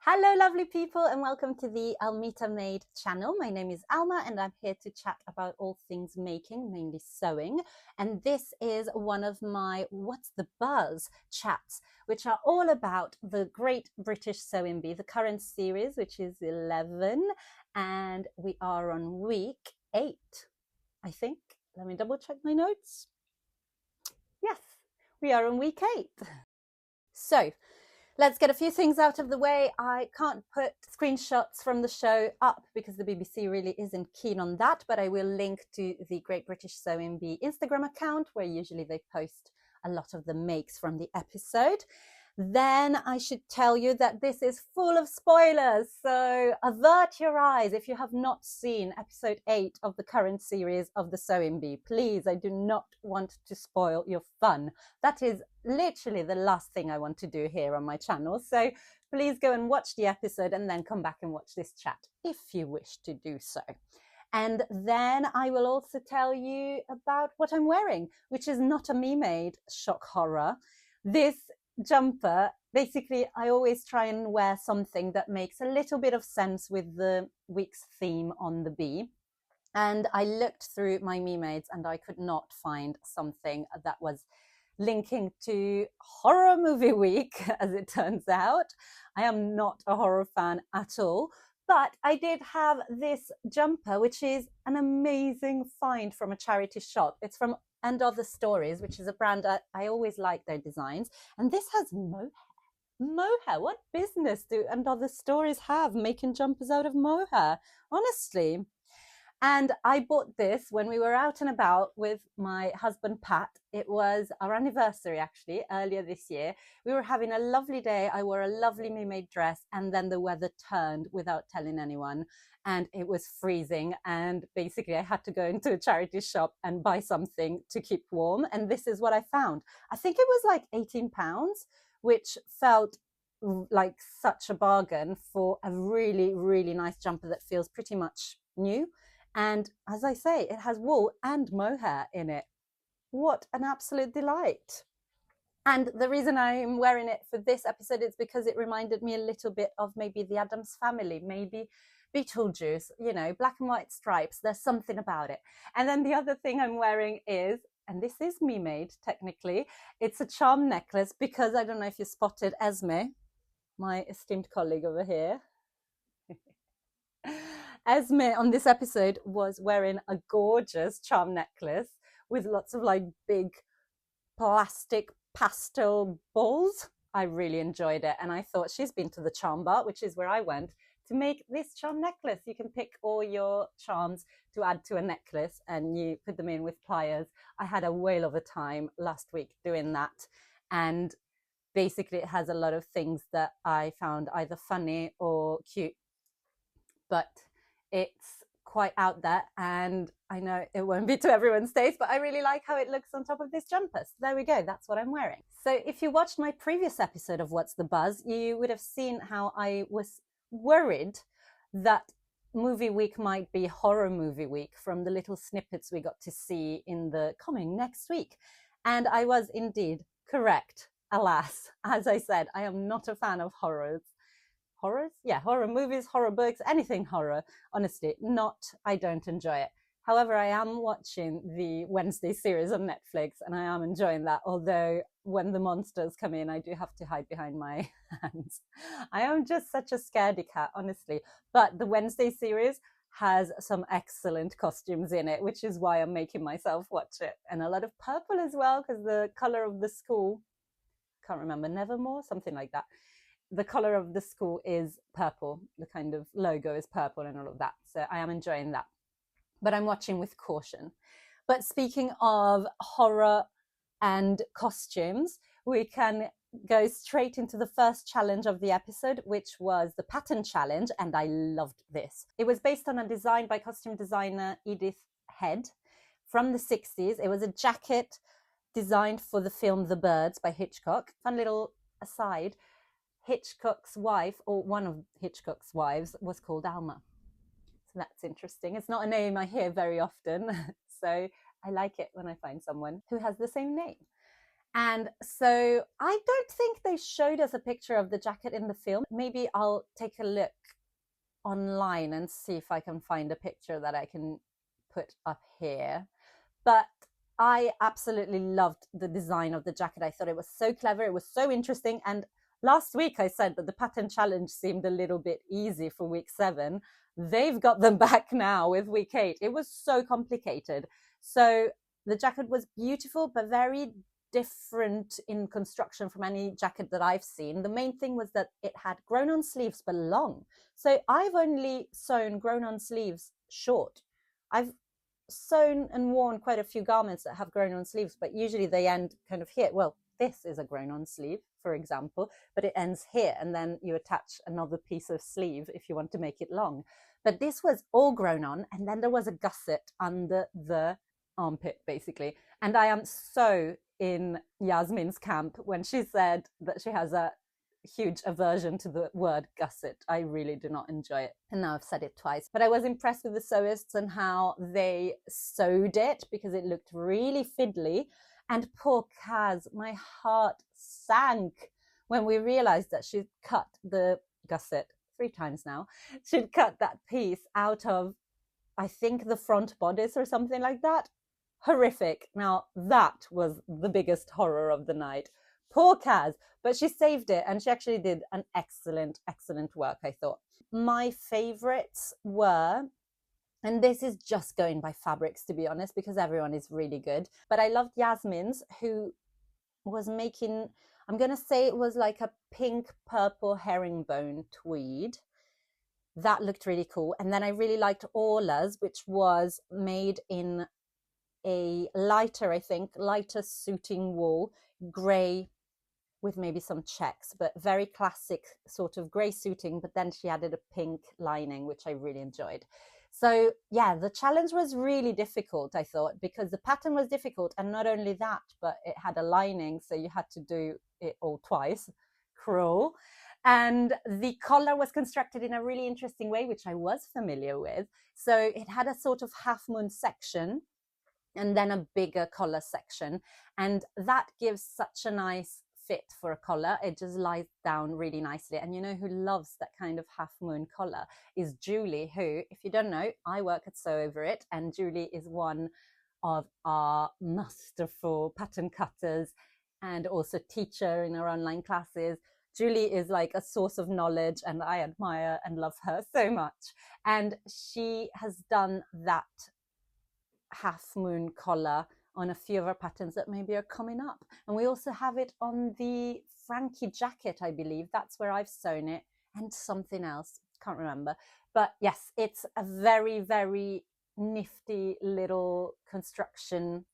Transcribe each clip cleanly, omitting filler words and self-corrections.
Hello, lovely people, and welcome to the Almita Made channel. My name is Alma, and I'm here to chat about all things making, mainly sewing. And this is one of my What's the Buzz chats, which are all about the Great British Sewing Bee, the current series, which is 11, and we are on week 8, I think. Let me double check my notes. Yes, we are on week 8. So, let's get a few things out of the way. I can't put screenshots from the show up because the BBC really isn't keen on that, but I will link to the Great British Sewing Bee Instagram account where usually they post a lot of the makes from the episode. Then I should tell you that this is full of spoilers, so avert your eyes if you have not seen episode 8 of the current series of the Sewing Bee. Please, I do not want to spoil your fun. That is literally the last thing I want to do here on my channel, so please go and watch the episode and then come back and watch this chat if you wish to do so. And then I will also tell you about what I'm wearing, which is not a me-made shock horror. This jumper, basically I always try and wear something that makes a little bit of sense with the week's theme on the bee, and I looked through my me-mades and I could not find something that was linking to horror movie week, as it turns out. I am not a horror fan at all, but I did have this jumper, which is an amazing find from a charity shop. It's from And Other Stories, which is a brand that I always like their designs. And this has mohair. Mohair, what business do And Other Stories have making jumpers out of mohair? Honestly. And I bought this when we were out and about with my husband, Pat. It was our anniversary, actually, earlier this year. We were having a lovely day. I wore a lovely me-made dress, and then the weather turned without telling anyone, and it was freezing. And basically, I had to go into a charity shop and buy something to keep warm. And this is what I found. I think it was like £18, which felt like such a bargain for a really, really nice jumper that feels pretty much new. And as I say, it has wool and mohair in it. What an absolute delight. And the reason I'm wearing it for this episode is because it reminded me a little bit of maybe the Addams Family, maybe Beetlejuice, you know, black and white stripes. There's something about it. And then the other thing I'm wearing is, and this is me made technically, it's a charm necklace because I don't know if you spotted Esme, my esteemed colleague over here. Esme on this episode was wearing a gorgeous charm necklace with lots of like big plastic pastel balls. I really enjoyed it, and I thought she's been to the charm bar, which is where I went, to make this charm necklace. You can pick all your charms to add to a necklace and you put them in with pliers. I had a whale of a time last week doing that, and basically it has a lot of things that I found either funny or cute, but it's quite out there, and I know it won't be to everyone's taste, but I really like how it looks on top of this jumper. So there we go, that's what I'm wearing. So if you watched my previous episode of What's the Buzz, you would have seen how I was worried that movie week might be horror movie week from the little snippets we got to see in the coming next week. And I was indeed correct, alas. As I said, I am not a fan of horrors. Yeah, horror movies, horror books, anything horror. Honestly, I don't enjoy it. However, I am watching the Wednesday series on Netflix and I am enjoying that. Although when the monsters come in, I do have to hide behind my hands. I am just such a scaredy cat, honestly. But the Wednesday series has some excellent costumes in it, which is why I'm making myself watch it. And a lot of purple as well, because the color of the school, can't remember, Nevermore, something like that. The color of the school is purple. The kind of logo is purple and all of that. So I am enjoying that. But I'm watching with caution. But speaking of horror and costumes, we can go straight into the first challenge of the episode, which was the pattern challenge. And I loved this. It was based on a design by costume designer Edith Head from the 60s. It was a jacket designed for the film The Birds by Hitchcock. Fun little aside. Hitchcock's wife, or one of Hitchcock's wives, was called Alma. So that's interesting. It's not a name I hear very often. So I like it when I find someone who has the same name. And so I don't think they showed us a picture of the jacket in the film. Maybe I'll take a look online and see if I can find a picture that I can put up here. But I absolutely loved the design of the jacket. I thought it was so clever. It was so interesting. And last week I said that the pattern challenge seemed a little bit easy for week 7. They've got them back now with week 8. It was so complicated. So the jacket was beautiful, but very different in construction from any jacket that I've seen. The main thing was that it had grown-on sleeves, but long. So I've only sewn grown-on sleeves short. I've sewn and worn quite a few garments that have grown-on sleeves, but usually they end kind of here. Well, this is a grown-on sleeve, for example, but it ends here, and then you attach another piece of sleeve if you want to make it long. But this was all grown on, and then there was a gusset under the armpit, basically. And I am so in Yasmin's camp when she said that she has a huge aversion to the word gusset. I really do not enjoy it. And now I've said it twice. But I was impressed with the sewists and how they sewed it, because it looked really fiddly. And poor Kaz, my heart sank when we realized that she'd cut the gusset 3 times now. She'd cut that piece out of, I think, the front bodice or something like that. Horrific. Now, that was the biggest horror of the night. Poor Kaz, but she saved it, and she actually did an excellent work, I thought. My favorites were, and this is just going by fabrics, to be honest, because everyone is really good, but I loved Yasmin's, who was making, I'm going to say it was like a pink purple herringbone tweed. That looked really cool. And then I really liked Orla's, which was made in a lighter, I think, lighter suiting wool, grey with maybe some checks, but very classic sort of grey suiting. But then she added a pink lining, which I really enjoyed. So yeah, the challenge was really difficult, I thought, because the pattern was difficult. And not only that, but it had a lining, so you had to do it all twice. Cruel. And the collar was constructed in a really interesting way, which I was familiar with. So it had a sort of half moon section and then a bigger collar section. And that gives such a nice fit for a collar. It just lies down really nicely. And you know who loves that kind of half moon collar is Julie, who, if you don't know, I work at Sew Over It, and Julie is one of our masterful pattern cutters and also teacher in our online classes. Julie is like a source of knowledge, and I admire and love her so much. And she has done that half moon collar on a few of our patterns that maybe are coming up. And we also have it on the Frankie jacket, I believe. That's where I've sewn it, and something else, can't remember. But yes, it's a very, very nifty little construction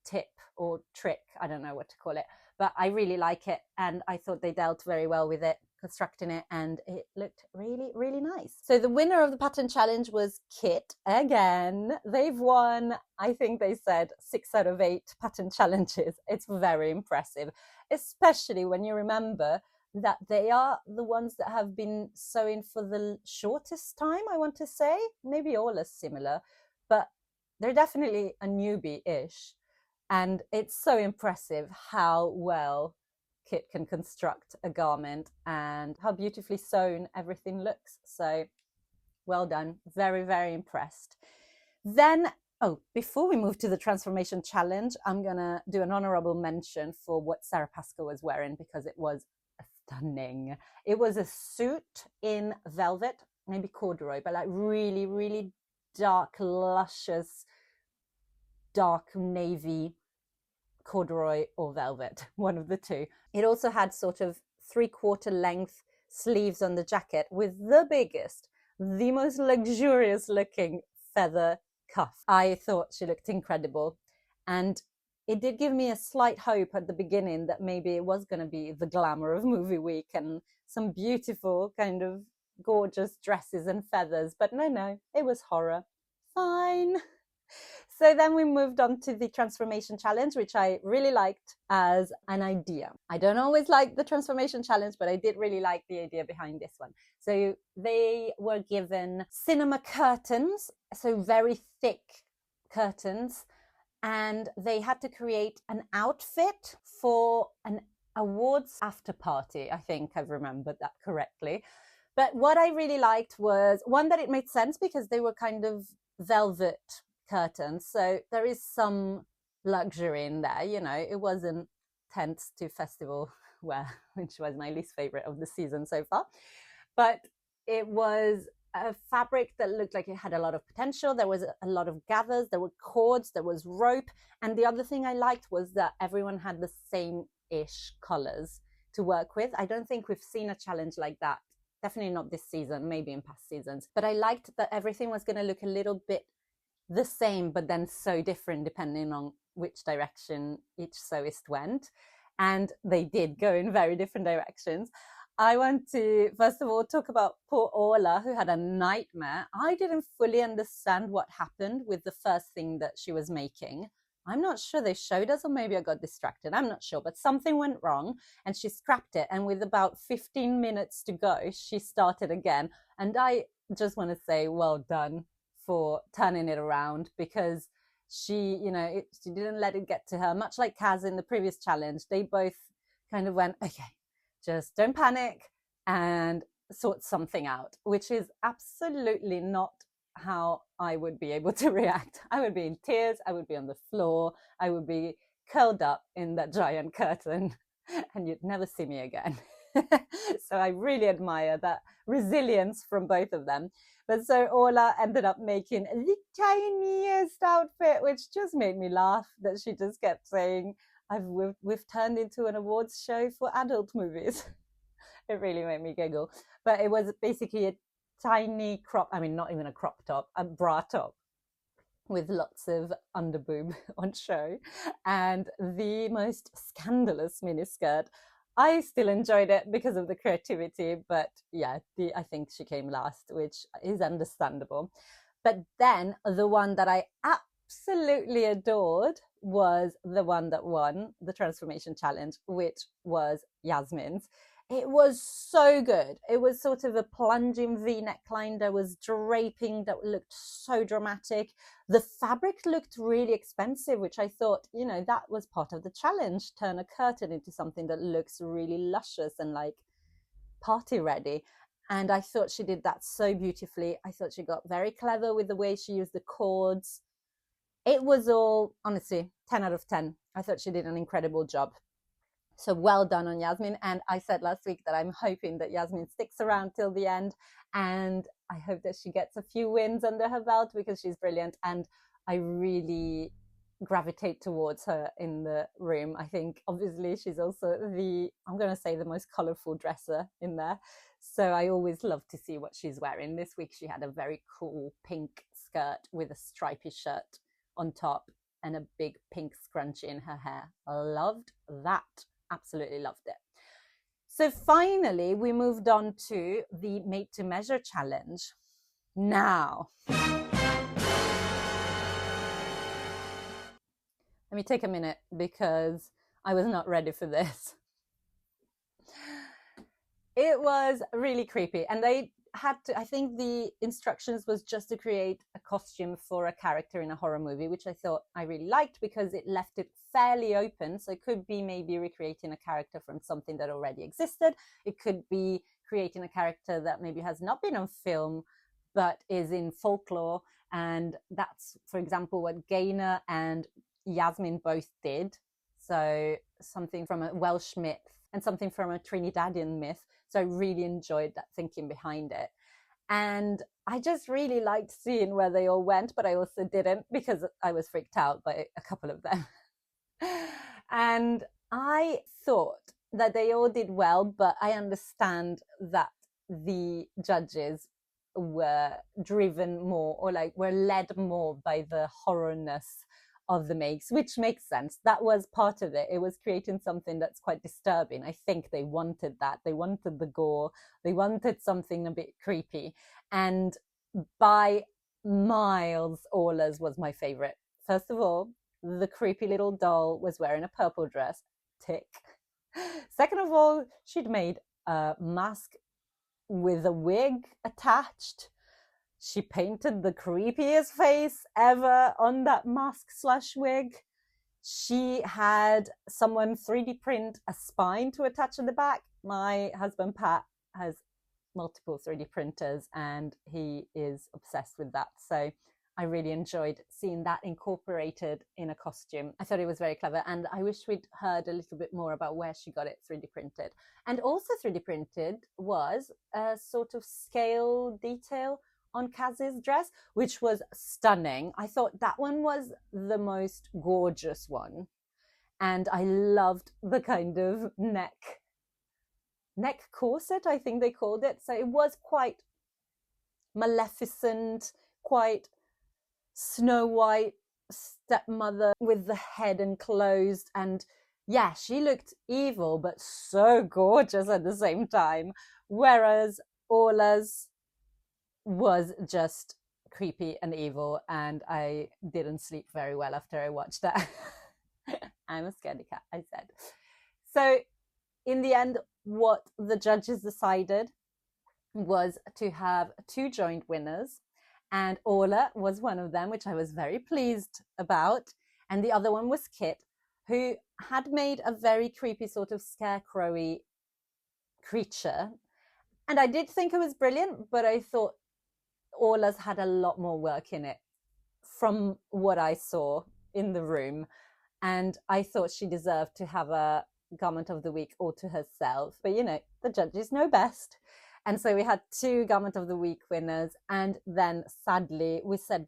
tip or trick. I don't know what to call it, but I really like it. And I thought they dealt very well with it, constructing it, and it looked really, really nice. So the winner of the pattern challenge was Kit again. They've won, I think they said 6 out of 8 pattern challenges. It's very impressive, especially when you remember that they are the ones that have been sewing for the shortest time, I want to say. Maybe all are similar, but they're definitely a newbie-ish. And it's so impressive how well Kit can construct a garment and how beautifully sewn everything looks. So well done. Very, very impressed. Then, before we move to the transformation challenge, I'm going to do an honorable mention for what Sarah Pascoe was wearing, because it was stunning. It was a suit in velvet, maybe corduroy, but like really, really dark, luscious, dark navy corduroy or velvet, one of the two. It also had sort of 3/4 length sleeves on the jacket with the biggest, the most luxurious looking feather cuff. I thought she looked incredible, and it did give me a slight hope at the beginning that maybe it was going to be the glamour of movie week and some beautiful kind of gorgeous dresses and feathers, but no, it was horror. Fine. So then we moved on to the transformation challenge, which I really liked as an idea. I don't always like the transformation challenge, but I did really like the idea behind this one. So they were given cinema curtains, so very thick curtains, and they had to create an outfit for an awards after party. I think I've remembered that correctly. But what I really liked was, one, that it made sense because they were kind of velvet curtains. So there is some luxury in there, you know, it wasn't tents to festival wear, which was my least favorite of the season so far. But it was a fabric that looked like it had a lot of potential. There was a lot of gathers, there were cords, there was rope. And the other thing I liked was that everyone had the same-ish colors to work with. I don't think we've seen a challenge like that. Definitely not this season, maybe in past seasons. But I liked that everything was going to look a little bit the same, but then so different depending on which direction each sewist went. And they did go in very different directions. I want to, first of all, talk about poor Orla, who had a nightmare. I didn't fully understand what happened with the first thing that she was making. I'm not sure they showed us, or maybe I got distracted. I'm not sure, but something went wrong and she scrapped it. And with about 15 minutes to go, she started again. And I just want to say, well done for turning it around, because she, you know, she didn't let it get to her. Much like Kaz in the previous challenge, they both kind of went, okay, just don't panic and sort something out, which is absolutely not how I would be able to react. I would be in tears, I would be on the floor, I would be curled up in that giant curtain, and you'd never see me again. So I really admire that resilience from both of them. But so Orla ended up making the tiniest outfit, which just made me laugh, that she just kept saying, we've turned into an awards show for adult movies. It really made me giggle. But it was basically a tiny crop, I mean, not even a crop top, a bra top with lots of underboob on show, and the most scandalous miniskirt. I still enjoyed it because of the creativity, but yeah, I think she came last, which is understandable. But then the one that I absolutely adored was the one that won the transformation challenge, which was Yasmin's. It was so good. It was sort of a plunging V neckline. There was draping that looked so dramatic. The fabric looked really expensive, which I thought, you know, that was part of the challenge. Turn a curtain into something that looks really luscious and like party ready. And I thought she did that so beautifully. I thought she got very clever with the way she used the cords. It was all, honestly, 10 out of 10. I thought she did an incredible job. So well done on Yasmin. And I said last week that I'm hoping that Yasmin sticks around till the end. And I hope that she gets a few wins under her belt, because she's brilliant. And I really gravitate towards her in the room. I think obviously she's also I'm going to say the most colorful dresser in there. So I always love to see what she's wearing. This week she had a very cool pink skirt with a stripy shirt on top and a big pink scrunchie in her hair. Loved that. Absolutely loved it. So finally, we moved on to the Made to Measure challenge. Now, let me take a minute because I was not ready for this. It was really creepy, and they had to, I think the instructions was just to create a costume for a character in a horror movie, which I thought I really liked because it left it fairly open. So it could be maybe recreating a character from something that already existed. It could be creating a character that maybe has not been on film, but is in folklore. And that's, for example, what Gaynor and Yasmin both did. So something from a Welsh myth and something from a Trinidadian myth. So I really enjoyed that thinking behind it. And I just really liked seeing where they all went, but I also didn't because I was freaked out by a couple of them. And I thought that they all did well, but I understand that the judges were driven more, or like were led more by the horrorness of the makes, which makes sense. That was part of it. It was creating something that's quite disturbing. I think they wanted that. They wanted the gore. They wanted something a bit creepy. And by miles, Orla's was my favorite. First of all, the creepy little doll was wearing a purple dress. Tick. Second of all, she'd made a mask with a wig attached. She painted the creepiest face ever on that mask/wig. She had someone 3D print a spine to attach at the back. My husband Pat has multiple 3D printers and he is obsessed with that. So I really enjoyed seeing that incorporated in a costume. I thought it was very clever, and I wish we'd heard a little bit more about where she got it 3D printed. And also 3D printed was a sort of scale detail on Kaz's dress, which was stunning. I thought that one was the most gorgeous one. And I loved the kind of neck corset, I think they called it. So it was quite Maleficent, quite Snow White stepmother with the head enclosed. And yeah, she looked evil, but so gorgeous at the same time. Whereas Orla's was just creepy and evil, and I didn't sleep very well after I watched that. I'm a scaredy cat, I said. So in the end, what the judges decided was to have 2 joint winners, and Orla was one of them, which I was very pleased about. And the other one was Kit, who had made a very creepy sort of scarecrowy creature. And I did think it was brilliant, but I thought Orla's had a lot more work in it from what I saw in the room. And I thought she deserved to have a Garment of the Week all to herself. But, you know, the judges know best. And so we had 2 Garment of the Week winners. And then, sadly, we said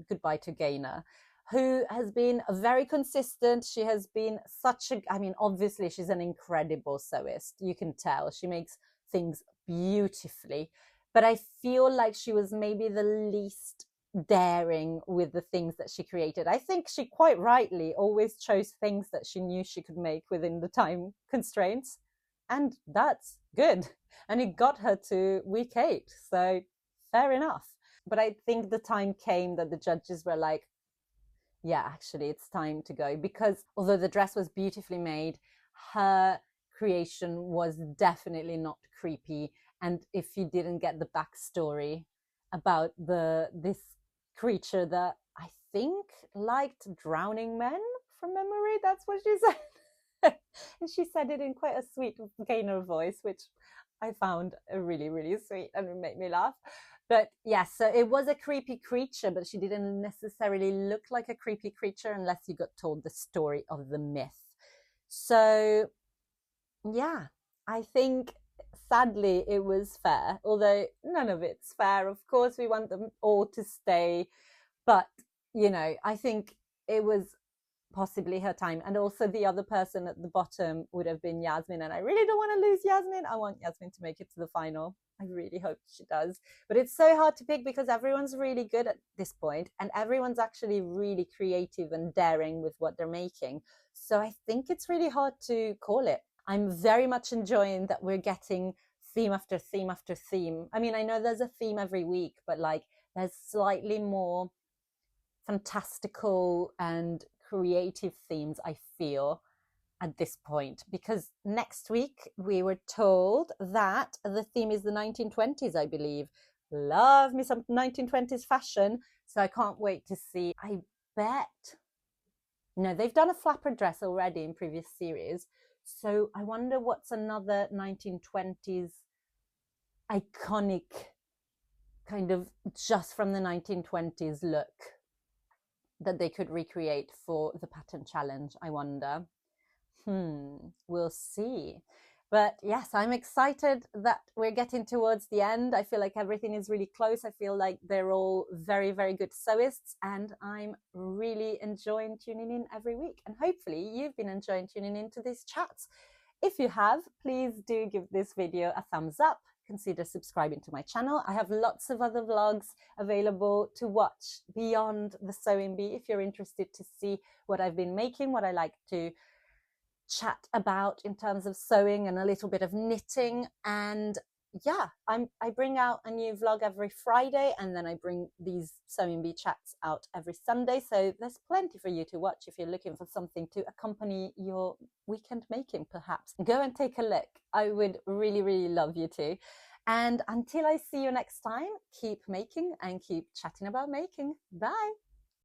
goodbye to Gaynor, who has been very consistent. She has been obviously she's an incredible sewist. You can tell. She makes things beautifully. But I feel like she was maybe the least daring with the things that she created. I think she quite rightly always chose things that she knew she could make within the time constraints. And that's good. And it got her to week 8. So fair enough. But I think the time came that the judges were like, yeah, actually, it's time to go. Because although the dress was beautifully made, her creation was definitely not creepy. And if you didn't get the backstory about this creature that I think liked drowning men from memory, that's what she said. And she said it in quite a sweet Gaynor voice, which I found really, really sweet, and it made me laugh. But yeah, so it was a creepy creature, but she didn't necessarily look like a creepy creature unless you got told the story of the myth. So yeah, I think sadly it was fair, although none of it's fair. Of course, we want them all to stay. But, you know, I think it was possibly her time. And also the other person at the bottom would have been Yasmin. And I really don't want to lose Yasmin. I want Yasmin to make it to the final. I really hope she does. But it's so hard to pick because everyone's really good at this point, and everyone's actually really creative and daring with what they're making. So I think it's really hard to call it. I'm very much enjoying that we're getting theme after theme after theme. I mean, I know there's a theme every week, but like there's slightly more fantastical and creative themes, I feel, at this point, because next week we were told that the theme is the 1920s, I believe. Love me some 1920s fashion, so I can't wait to see. I bet, no, they've done a flapper dress already in previous series, so I wonder what's another 1920s iconic kind of just from the 1920s look that they could recreate for the pattern challenge, I wonder. We'll see. But yes, I'm excited that we're getting towards the end. I feel like everything is really close. I feel like they're all very, very good sewists, and I'm really enjoying tuning in every week. And hopefully you've been enjoying tuning into these chats. If you have, please do give this video a thumbs up. Consider subscribing to my channel. I have lots of other vlogs available to watch beyond the sewing bee if you're interested to see what I've been making, what I like to chat about in terms of sewing and a little bit of knitting. And yeah, I bring out a new vlog every Friday, and then I bring these sewing bee chats out every Sunday. So there's plenty for you to watch if you're looking for something to accompany your weekend making, perhaps. Go and take a look. I would really, really love you to. And until I see you next time, keep making and keep chatting about making. Bye.